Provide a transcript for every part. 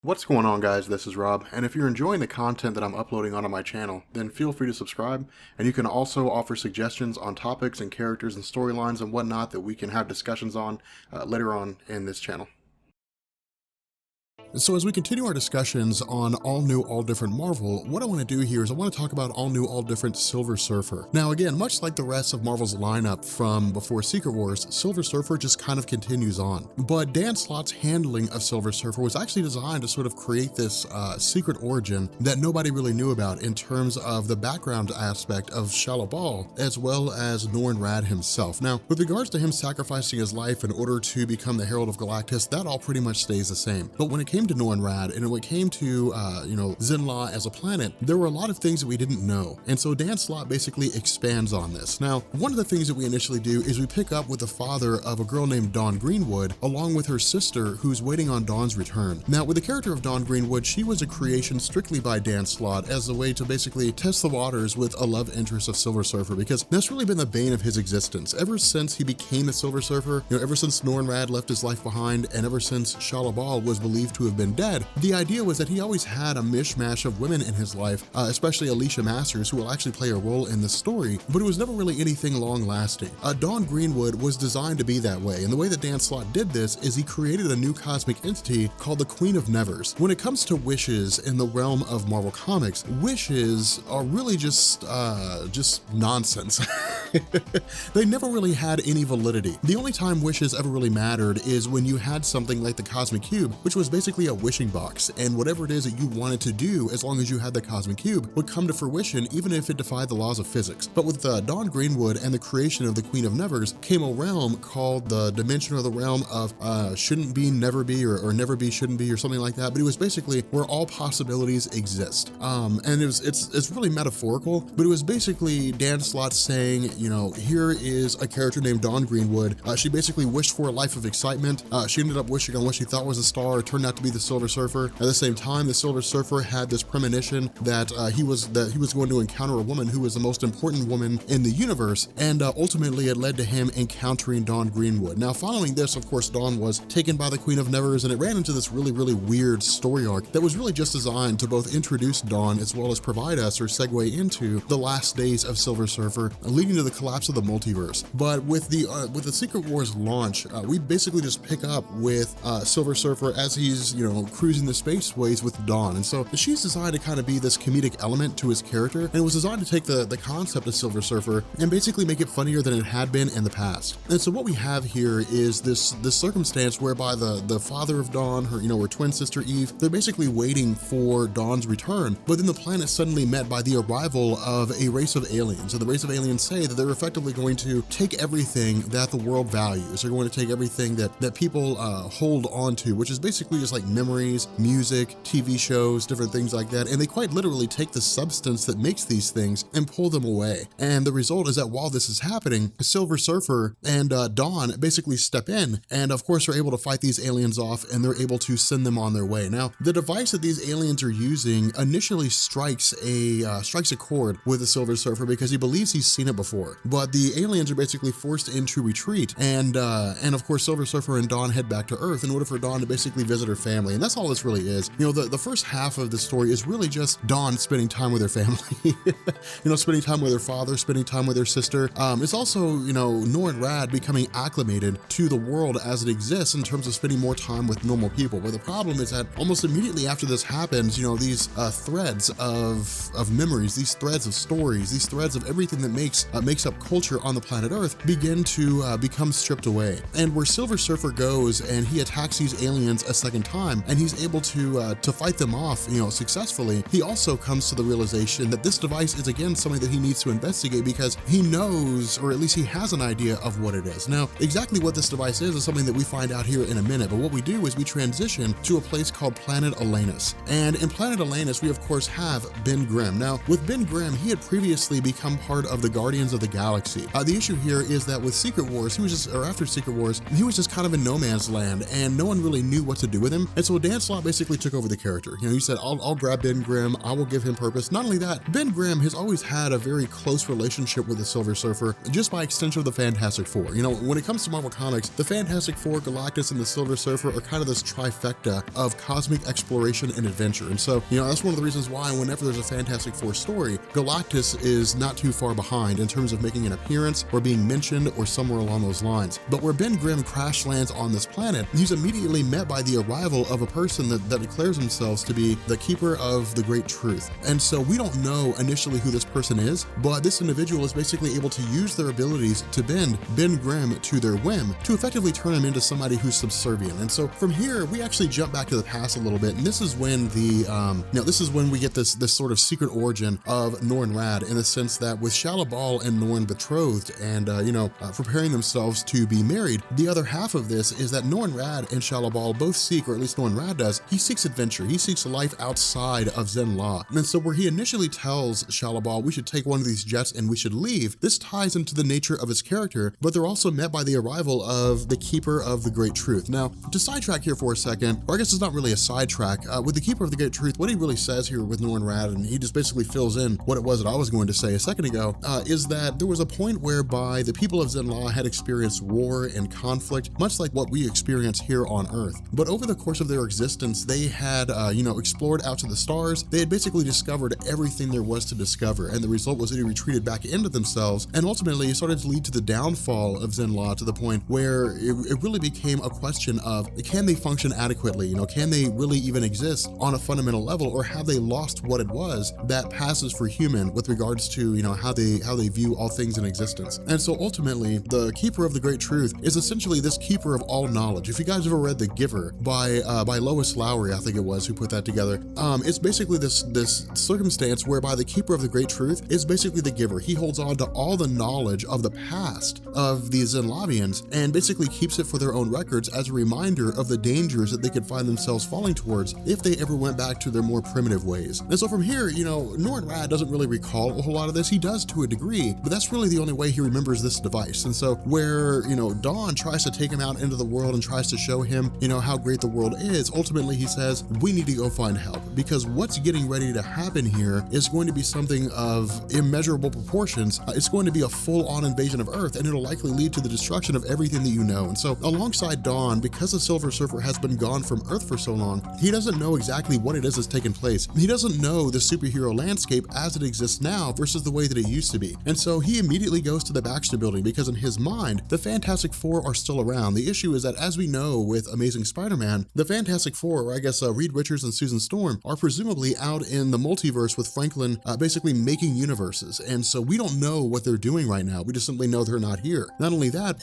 What's going on, guys? This is Rob, and if you're enjoying the content that I'm uploading onto my channel, then feel free to subscribe, and you can also offer suggestions on topics and characters and storylines and whatnot that we can have discussions on later on in this channel. So as we continue our discussions on All New, All Different Marvel, what I want to do here is I want to talk about All New, All Different Silver Surfer. Now again, much like the rest of Marvel's lineup from before Secret Wars, Silver Surfer just kind of continues on. But Dan Slott's handling of Silver Surfer was actually designed to sort of create this secret origin that nobody really knew about in terms of the background aspect of Shalla-Bal, as well as Norrin Radd himself. Now, with regards to him sacrificing his life in order to become the Herald of Galactus, that all pretty much stays the same. But when it came to Norrin Radd, and when it came to, Zinla as a planet, there were a lot of things that we didn't know. And so Dan Slott basically expands on this. Now, one of the things that we initially do is we pick up with the father of a girl named Dawn Greenwood, along with her sister, who's waiting on Dawn's return. Now, with the character of Dawn Greenwood, she was a creation strictly by Dan Slott as a way to basically test the waters with a love interest of Silver Surfer, because that's really been the bane of his existence. Ever since he became the Silver Surfer, ever since Norrin Radd left his life behind, and ever since Shalla-Bal was believed to have been dead, the idea was that he always had a mishmash of women in his life, especially Alicia Masters, who will actually play a role in the story, but it was never really anything long-lasting. Dawn Greenwood was designed to be that way, and the way that Dan Slott did this is he created a new cosmic entity called the Queen of Nevers. When it comes to wishes in the realm of Marvel Comics, wishes are really just nonsense. They never really had any validity. The only time wishes ever really mattered is when you had something like the Cosmic Cube, which was basically a wishing box, and whatever it is that you wanted to do, as long as you had the Cosmic Cube, would come to fruition even if it defied the laws of physics. But with Dawn Greenwood and the creation of the Queen of Nevers came a realm called the dimension or the realm of shouldn't be, never be, or never be, shouldn't be, or something like that. But it was basically where all possibilities exist. And it's really metaphorical, but it was basically Dan Slott saying, here is a character named Dawn Greenwood. She basically wished for a life of excitement. She ended up wishing on what she thought was a star. It turned out to be the Silver Surfer. At the same time, the Silver Surfer had this premonition that he was going to encounter a woman who was the most important woman in the universe, and ultimately it led to him encountering Dawn Greenwood. Now, following this, of course, Dawn was taken by the Queen of Nevers, and it ran into this really, really weird story arc that was really just designed to both introduce Dawn as well as provide us or segue into the last days of Silver Surfer, leading to the collapse of the multiverse. But with the Secret Wars launch, we basically just pick up with Silver Surfer as he's cruising the spaceways with Dawn, and so she's designed to kind of be this comedic element to his character, and it was designed to take the concept of Silver Surfer and basically make it funnier than it had been in the past. And so what we have here is this circumstance whereby the father of Dawn, her twin sister Eve, they're basically waiting for Dawn's return, but then the planet's suddenly met by the arrival of a race of aliens. So the race of aliens say that they're effectively going to take everything that the world values. They're going to take everything that people hold on to, which is basically just like memories, music, TV shows, different things like that, and they quite literally take the substance that makes these things and pull them away. And the result is that while this is happening, Silver Surfer and Dawn basically step in, and of course are able to fight these aliens off, and they're able to send them on their way. Now, the device that these aliens are using initially strikes a chord with the Silver Surfer because he believes he's seen it before, but the aliens are basically forced into retreat, and of course Silver Surfer and Dawn head back to Earth in order for Dawn to basically visit her family, and that's all this really is. The first half of the story is really just Dawn spending time with her family, spending time with her father, spending time with her sister. It's also, Norrin Radd becoming acclimated to the world as it exists in terms of spending more time with normal people. But the problem is that almost immediately after this happens, these threads of memories, these threads of stories, these threads of everything that makes up culture on the planet Earth begin to become stripped away. And where Silver Surfer goes and he attacks these aliens a second time, and he's able to fight them off, successfully, he also comes to the realization that this device is again something that he needs to investigate because he knows, or at least he has an idea of what it is. Now, exactly what this device is something that we find out here in a minute, but what we do is we transition to a place called Planet Alanus. And in Planet Alanus, we of course have Ben Grimm. Now, with Ben Grimm, he had previously become part of the Guardians of the Galaxy. The issue here is that with Secret Wars, after Secret Wars, he was just kind of in no man's land, and no one really knew what to do with him. And so Dan Slott basically took over the character. He said, I'll grab Ben Grimm, I will give him purpose. Not only that, Ben Grimm has always had a very close relationship with the Silver Surfer, just by extension of the Fantastic Four. When it comes to Marvel Comics, the Fantastic Four, Galactus, and the Silver Surfer are kind of this trifecta of cosmic exploration and adventure. And so, that's one of the reasons why whenever there's a Fantastic Four story, Galactus is not too far behind in terms of making an appearance or being mentioned or somewhere along those lines. But where Ben Grimm crash lands on this planet, he's immediately met by the arrival of a person that declares themselves to be the keeper of the great truth. And so we don't know initially who this person is, but this individual is basically able to use their abilities to bend Ben Grimm to their whim to effectively turn him into somebody who's subservient. And so from here, we actually jump back to the past a little bit, and this is when this is when we get this sort of secret origin of Norrin Radd, in the sense that with Shalla-Bal and Norrin betrothed and preparing themselves to be married, the other half of this is that Norrin Radd and Shalla-Bal both seek, or at least Norrin Radd does, he seeks adventure, he seeks life outside of Zen-La. And so where he initially tells Shalla-Bal, we should take one of these jets and we should leave, this ties into the nature of his character, but they're also met by the arrival of the Keeper of the Great Truth. Now, to sidetrack here for a second, or I guess it's not really a sidetrack, with the Keeper of the Great Truth, what he really says here with Norrin Radd, and he just basically fills in what it was that I was going to say a second ago, is that there was a point whereby the people of Zen-La had experienced war and conflict, much like what we experience here on Earth. But over the course of their existence, they had, explored out to the stars. They had basically discovered everything there was to discover, and the result was that they retreated back into themselves, and ultimately it started to lead to the downfall of Zen-La, to the point where it really became a question of, can they function adequately? Can they really even exist on a fundamental level, or have they lost what it was that passes for human with regards to, how they view all things in existence? And so ultimately, the Keeper of the Great Truth is essentially this keeper of all knowledge. If you guys ever read The Giver by Lois Lowry, I think it was, who put that together, it's basically this circumstance whereby the Keeper of the Great Truth is basically the giver. He holds on to all the knowledge of the past of the Zenlavians and basically keeps it for their own records as a reminder of the dangers that they could find themselves falling towards if they ever went back to their more primitive ways. And so from here, Norrin Radd doesn't really recall a whole lot of this. He does to a degree, but that's really the only way he remembers this device. And so where, Dawn tries to take him out into the world and tries to show him, how great the world is, ultimately he says, we need to go find help, because what's getting ready to happen here is going to be something of immeasurable proportions. It's going to be a full-on invasion of Earth, and it'll likely lead to the destruction of everything that you know. And so alongside Dawn, because the Silver Surfer has been gone from Earth for so long, he doesn't know exactly what it is that's taken place. He doesn't know the superhero landscape as it exists now versus the way that it used to be. And so he immediately goes to the Baxter Building, because in his mind, the Fantastic Four are still around. The issue is that, as we know with Amazing Spider-Man, the Fantastic Four, or I guess Reed Richards and Susan Storm, are presumably out in the multiverse with Franklin basically making universes. And so we don't know what they're doing right now. We just simply know they're not here. Not only that,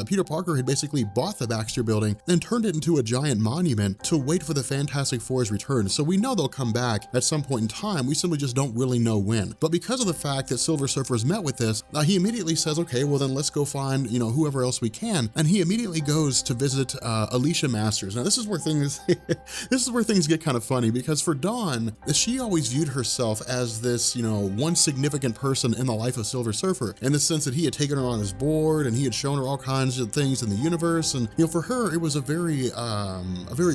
Peter Parker had basically bought the Baxter Building and turned it into a giant monument to wait for the Fantastic Four's return. So we know they'll come back at some point in time. We simply just don't really know when. But because of the fact that Silver Surfer's met with this, he immediately says, okay, well then let's go find, whoever else we can. And he immediately goes to visit Alicia Masters. Now this is where things get kind of funny, because for Dawn, she always viewed herself as this, one significant person in the life of Silver Surfer, in the sense that he had taken her on his board and he had shown her all kinds of things in the universe. And for her, it was a very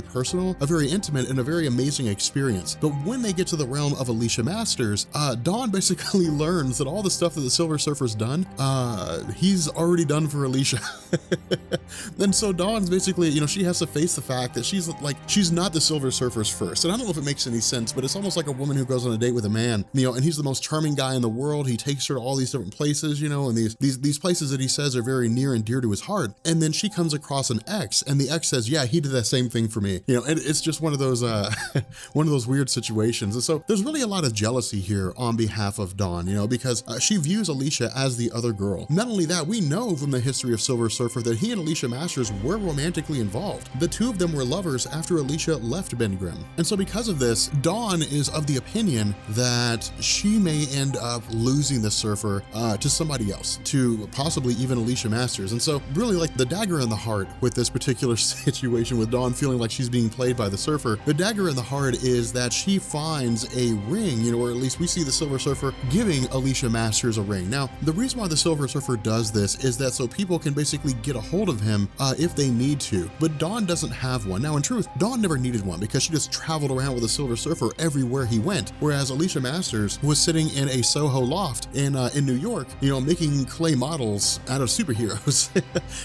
personal, a very intimate, and a very amazing experience. But when they get to the realm of Alicia Masters, Dawn basically learns that all the stuff that the Silver Surfer's done, he's already done for Alicia. And so Dawn's basically, she has to face the fact that she's not the Silver Surfer's first. And I don't know if it makes any sense, but it's almost like a woman who goes on a date with a man, and he's the most charming guy in the world. He takes her to all these different places, and these places that he says are very near and dear to his heart. And then she comes across an ex, and the ex says, yeah, he did that same thing for me. And it's just one of those weird situations. And so there's really a lot of jealousy here on behalf of Dawn, because she views Alicia as the other girl. Not only that, we know from the history of Silver Surfer that he and Alicia Masters were romantically involved. The two of them were lovers after Alicia left Ben Grimm. And so because of this, Dawn is of the opinion that she may end up losing the Surfer to somebody else, to possibly even Alicia Masters. And so really, like, the dagger in the heart with this particular situation, with Dawn feeling like she's being played by the Surfer, the dagger in the heart is that she finds a ring, or at least we see the Silver Surfer giving Alicia Masters a ring. Now, the reason why the Silver Surfer does this is that so people can basically get a hold of him if they need to, but Dawn doesn't have one. Now, in truth, Dawn never needed one because she just traveled around with a Silver Surfer everywhere he went, whereas Alicia Masters was sitting in a Soho loft in New York, making clay models out of superheroes.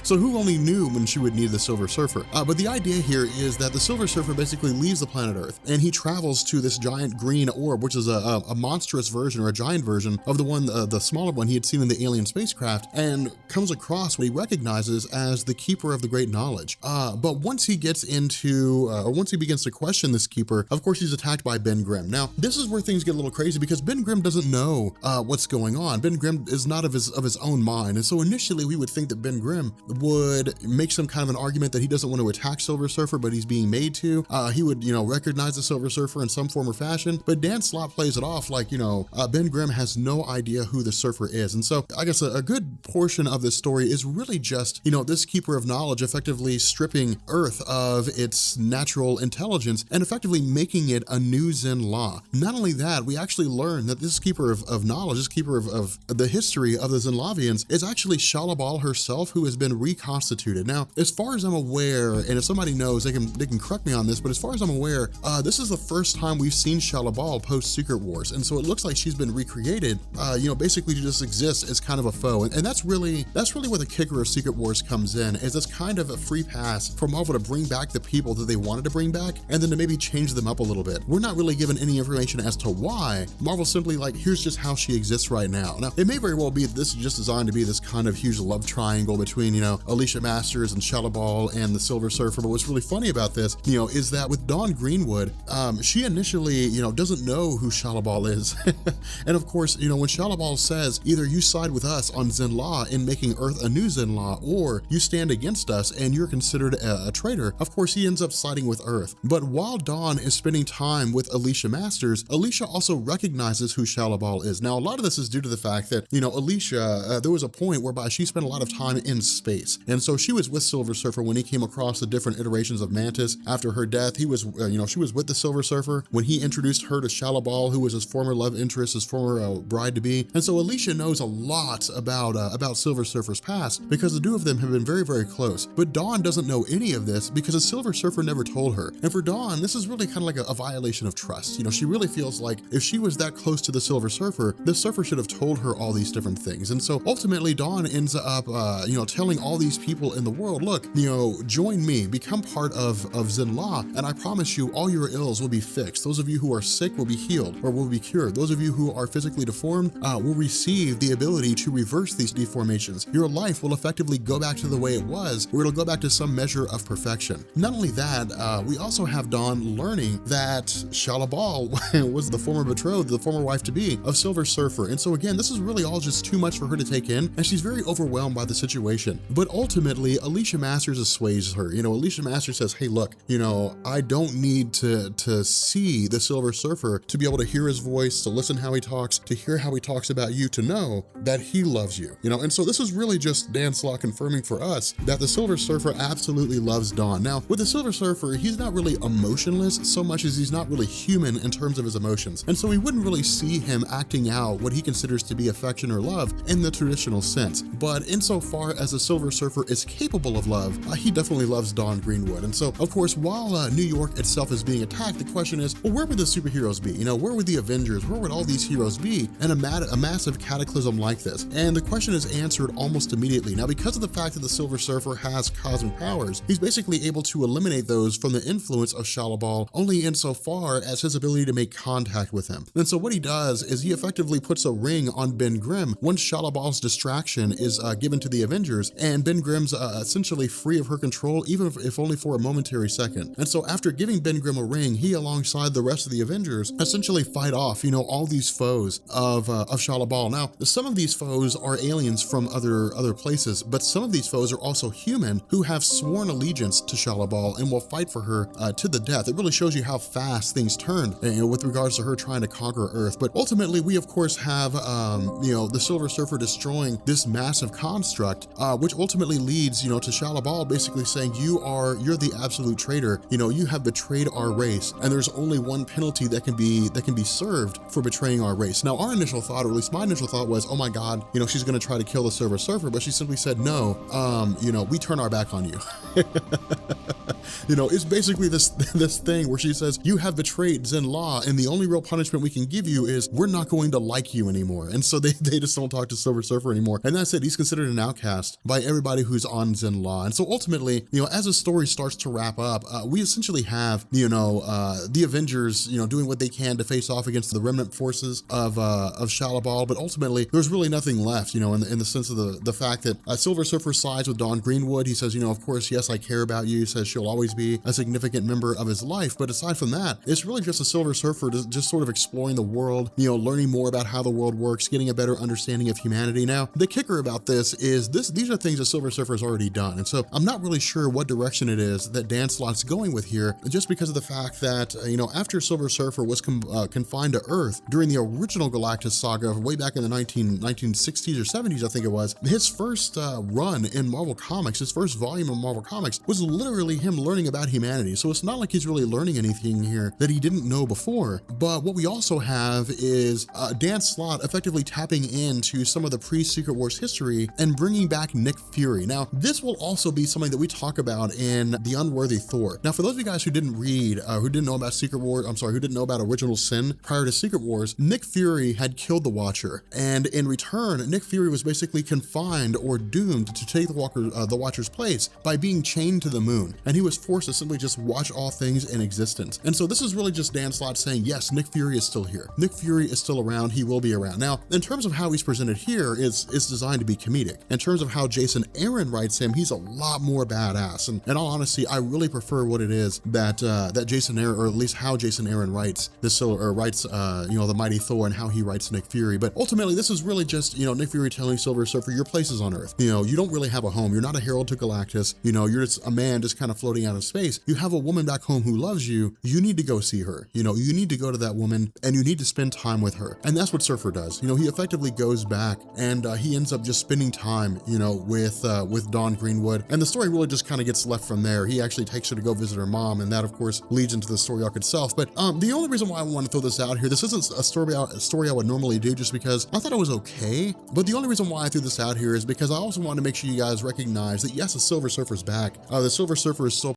So who only knew when she would need the Silver Surfer? But the idea here is that the Silver Surfer basically leaves the planet Earth and he travels to this giant green orb, which is a monstrous version or a giant version of the one, the smaller one he had seen in the alien spacecraft, and comes across what he recognizes as the Keeper of the Great Knowledge. But once he gets into, or once he begins to question this Keeper, of course he's attacked by Ben Grimm. Now, this is where things get a little crazy because Ben Grimm doesn't know what's going on. Ben Grimm is not of his own mind. And so initially we would think that Ben Grimm would make some kind of an argument that he doesn't want to attack Silver Surfer, but he's being made to. He would, recognize the Silver Surfer in some form or fashion, but Dan Slott plays it off like, Ben Grimm has no idea who the Surfer is. And so I guess a good portion of this story is really just, this Keeper of Knowledge effectively stripping Earth of its natural intelligence and effectively making it a new Zen law. Not only that, we actually learn that this Keeper of Knowledge, this Keeper of the history of the Zenlavians, is actually Shalabal herself, who has been reconstituted. Now, as far as I'm aware, and if somebody knows, they can correct me on this, but as far as I'm aware, this is the first time we've seen Shalabal post Secret Wars, and so it looks like she's been recreated, basically to just exist as kind of a foe, and that's really where the kicker of Secret Wars comes in, is it's kind of a free pass for Marvel to bring back the people that they wanted to bring back, and then to maybe change them up a little bit. We're not really given any information as to why. Marvel's simply like, here's just how she exists right now. Now, it may very well be that this is just designed to be this kind of huge love triangle between, Alicia Masters and Shalabal and the Silver Surfer, but what's really funny about this, is that with Dawn Greenwood, she initially, doesn't know who Shalabal is. And of course, when Shalabal says, either you side with us on Zen Law in making Earth a new Zen Law, or you stand against us and you're considered a traitor, of course he ends up siding with Earth. But while Dawn is spending time with Alicia Masters, Alicia also recognizes who Shalabal is. Now, a lot of this is due to the fact that, Alicia, there was a point whereby she spent a lot of time in space. And so she was with Silver Surfer when he came across the different iterations of Mantis. After her death, he was, she was with the Silver Surfer when he introduced her to Shalabal, who was his former love interest, his former bride-to-be. And so Alicia knows a lot about Silver Surfer's past because the two of them have been very, very close. But Dawn doesn't know any of this because the Silver Surfer never told her. And for Dawn, this is really kind of like a violation of trust. She really feels like if she was that close to the Silver Surfer, the Surfer should have told her all these different things. And so ultimately Dawn ends up, telling all these people in the world, look, join me, become part of Zen Law, and I promise you all your ills will be fixed. Those of you who are sick will be healed or will be cured. Those of you who are physically deformed will receive the ability to reverse these deformations. Your life will effectively go back to the way it was, or it'll go back to some measure of perfection. Not only that, we also have Dawn learning that Shalabal was the former betrothed, the former wife-to-be of Silver Surfer. And so again, this is really all just too much for her to take in, and she's very overwhelmed by the situation. But ultimately, Alicia Masters assuages her. Alicia Masters says, hey, look, I don't need to see the Silver Surfer to be able to hear his voice, to listen how he talks, to hear how he talks about you, to know that he loves you. And so this is really just Dan Slott confirming for us that the Silver Surfer absolutely loves Dawn. Now, with the Silver Surfer, he's not really emotionless so much as he's not really human in terms of his emotions. And so we wouldn't really see him acting out what he considers to be affection or love in the traditional sense. But insofar as the Silver Surfer is capable of love, he definitely loves Dawn Greenwood. And so, of course, while New York itself is being attacked, the question is, well, where would the superheroes be? Where would the Avengers, where would all these heroes be in a massive cataclysm like this? And the question is answered almost immediately. Now, because of the fact that the Silver Surfer has cosmic powers, he's basically able to eliminate those from the influence of Shalabal only insofar as his ability to make contact with him. And so what he does is he effectively puts a ring on Ben Grimm once Shalabal's distraction is given to the Avengers, and Ben Grimm's essentially free of her control, even if only for a momentary second. And so after giving Ben Grimm a ring, he, alongside the rest of the Avengers, essentially fight off, all these foes of Shalabal. Now, some of these foes are aliens from other places, but some of these foes are also human who have sworn allegiance to Shalabal and will fight for her to the death. It really shows you how fast things turned with regards to her trying to conquer Earth. But ultimately, we of course have the Silver Surfer destroying this massive construct, which ultimately leads to Shalabal basically saying, you're the absolute traitor. You have betrayed our race, and there's only one penalty that can be served for betraying our race. Now, our initial thought, or at least my initial thought, was, oh my God, she's going to try try to kill the Silver Surfer, but she simply said, no, we turn our back on you. It's basically this thing where she says, you have betrayed Zen Law, and the only real punishment we can give you is we're not going to like you anymore. And so they just don't talk to Silver Surfer anymore. And that's it. He's considered an outcast by everybody who's on Zen Law. And so ultimately, as the story starts to wrap up, we essentially have, the Avengers, doing what they can to face off against the remnant forces of Shalabal. But ultimately, there's really nothing left, in the sense of the fact that Silver Surfer sides with Dawn Greenwood. He says, of course, yes, I care about you. He says she'll always be a significant member of his life. But aside from that, it's really just a Silver Surfer just sort of exploring the world, learning more about how the world works, getting a better understanding of humanity. Now, the kicker about this is these are things that Silver Surfer has already done. And so I'm not really sure what direction it is that Dan Slott's going with here, just because of the fact that, after Silver Surfer was confined to Earth during the original Galactus saga way back in the 1960s or 70s, I think it was, his first run in Marvel Comics, his first volume of Marvel Comics was literally him learning about humanity. So it's not like he's really learning anything here that he didn't know before. But what we also have is Dan Slott effectively tapping into some of the pre-Secret Wars history and bringing back Nick Fury. Now, this will also be something that we talk about in The Unworthy Thor. Now, for those of you guys who didn't read, who didn't know about who didn't know about Original Sin prior to Secret Wars, Nick Fury had killed the Watcher. And in return, Nick Fury was basically confined or doomed to take the Watcher's place by being chained to the moon. And he was forced to simply just watch all things in existence. And so this is really just Dan Slott saying, yes, Nick Fury is still here. Nick Fury is still around. He will be around. Now, in terms of how he's presented here, it's designed to be comedic. In terms of how Jason Aaron writes him, he's a lot more badass. And in all honesty, I really prefer what it is that Jason Aaron, or at least how Jason Aaron writes the Mighty Thor and how he writes Nick Fury. But ultimately, this is really just, Nick Fury telling Silver Surfer, your place is on Earth. You don't really have a home. You're not a herald to Galactus. You're just a man just kind of floating out of space. You have a woman back home who loves you. You need to go see her. You need to go to that woman and you need to spend time with her. And that's what Surfer does. He effectively goes back and he ends up just spending time, with Dawn Greenwood. And the story really just kind of gets left from there. He actually takes her to go visit her mom, and that of course leads into the story arc itself. But the only reason why I want to throw this out here, this isn't a story I would normally do just because I thought it was okay. But the only reason why I threw this out here is because I also want to make sure you guys recognize that yes, the Silver Surfer's back. The Silver Surfer is still